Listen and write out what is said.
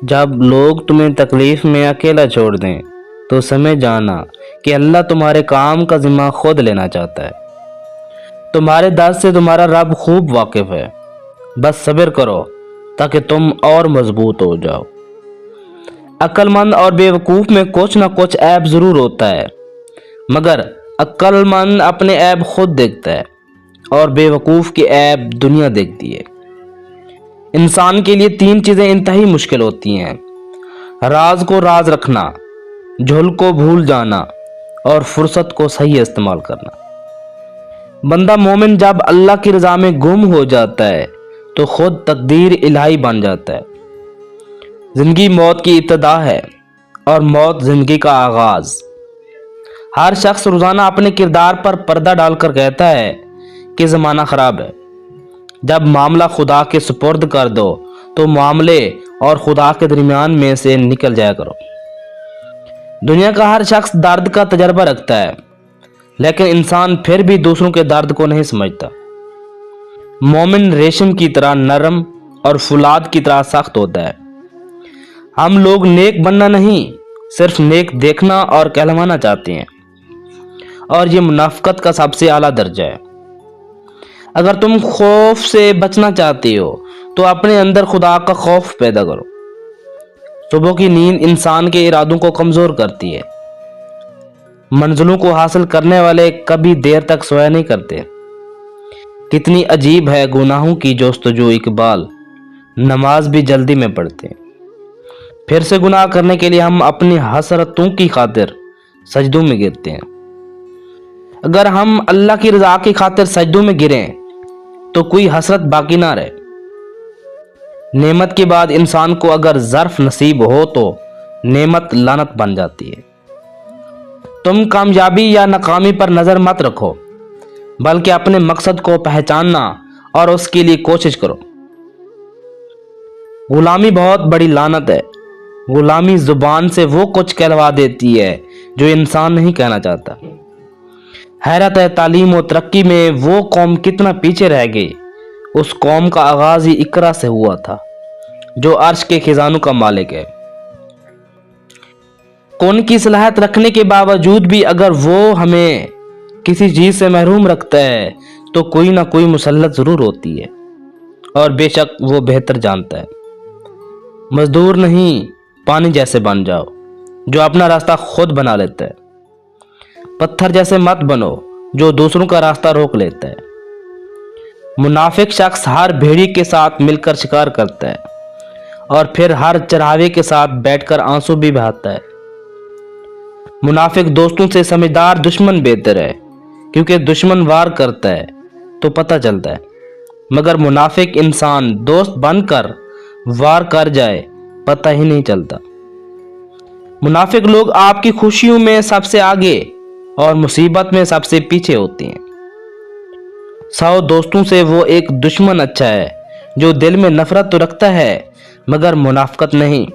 جب لوگ تمہیں تکلیف میں اکیلا چھوڑ دیں تو سمجھ جانا کہ اللہ تمہارے کام کا ذمہ خود لینا چاہتا ہے۔ تمہارے درد سے تمہارا رب خوب واقف ہے، بس صبر کرو تاکہ تم اور مضبوط ہو جاؤ۔ عقل مند اور بے وقوف میں کچھ نہ کچھ عیب ضرور ہوتا ہے، مگر عقل مند اپنے عیب خود دیکھتا ہے اور بے وقوف کی عیب دنیا دیکھتی ہے۔ انسان کے لیے تین چیزیں انتہائی مشکل ہوتی ہیں: راز کو راز رکھنا، جھول کو بھول جانا اور فرصت کو صحیح استعمال کرنا۔ بندہ مومن جب اللہ کی رضا میں گم ہو جاتا ہے تو خود تقدیر الہی بن جاتا ہے۔ زندگی موت کی ابتدا ہے اور موت زندگی کا آغاز۔ ہر شخص روزانہ اپنے کردار پر پردہ ڈال کر کہتا ہے کہ زمانہ خراب ہے۔ جب معاملہ خدا کے سپرد کر دو تو معاملے اور خدا کے درمیان میں سے نکل جایا کرو۔ دنیا کا ہر شخص درد کا تجربہ رکھتا ہے، لیکن انسان پھر بھی دوسروں کے درد کو نہیں سمجھتا۔ مومن ریشم کی طرح نرم اور فولاد کی طرح سخت ہوتا ہے۔ ہم لوگ نیک بننا نہیں، صرف نیک دیکھنا اور کہلوانا چاہتے ہیں، اور یہ منافقت کا سب سے اعلیٰ درجہ ہے۔ اگر تم خوف سے بچنا چاہتے ہو تو اپنے اندر خدا کا خوف پیدا کرو۔ صبح کی نیند انسان کے ارادوں کو کمزور کرتی ہے۔ منزلوں کو حاصل کرنے والے کبھی دیر تک سویا نہیں کرتے۔ کتنی عجیب ہے گناہوں کی جستجو اقبال، نماز بھی جلدی میں پڑھتے ہیں۔ پھر سے گناہ کرنے کے لیے ہم اپنی حسرتوں کی خاطر سجدوں میں گرتے ہیں۔ اگر ہم اللہ کی رضا کی خاطر سجدوں میں گریں تو کوئی حسرت باقی نہ رہے۔ نعمت کے بعد انسان کو اگر ظرف نصیب ہو تو نعمت لعنت بن جاتی ہے۔ تم کامیابی یا ناکامی پر نظر مت رکھو، بلکہ اپنے مقصد کو پہچاننا اور اس کے لیے کوشش کرو۔ غلامی بہت بڑی لعنت ہے۔ غلامی زبان سے وہ کچھ کہلوا دیتی ہے جو انسان نہیں کہنا چاہتا۔ حیرت ہے تعلیم و ترقی میں وہ قوم کتنا پیچھے رہ گئی۔ اس قوم کا آغاز ہی اقرا سے ہوا تھا جو عرش کے خزانوں کا مالک ہے۔ کون کی صلاحیت رکھنے کے باوجود بھی اگر وہ ہمیں کسی چیز سے محروم رکھتا ہے تو کوئی نہ کوئی مسلط ضرور ہوتی ہے، اور بے شک وہ بہتر جانتا ہے۔ مزدور نہیں، پانی جیسے بن جاؤ جو اپنا راستہ خود بنا لیتا ہے۔ پتھر جیسے مت بنو جو دوسروں کا راستہ روک لیتا ہے۔ منافق شخص ہر بھیڑی کے ساتھ مل کر شکار کرتا ہے اور پھر ہر چراوے کے ساتھ بیٹھ کر آنسو بھی بہاتا ہے۔ منافق دوستوں سے سمجھدار دشمن بہتر ہے، کیونکہ دشمن وار کرتا ہے تو پتہ چلتا ہے، مگر منافق انسان دوست بن کر وار کر جائے پتہ ہی نہیں چلتا۔ منافق لوگ آپ کی خوشیوں میں سب سے آگے اور مصیبت میں سب سے پیچھے ہوتے ہیں۔ 100 دوستوں سے وہ ایک دشمن اچھا ہے جو دل میں نفرت تو رکھتا ہے مگر منافقت نہیں۔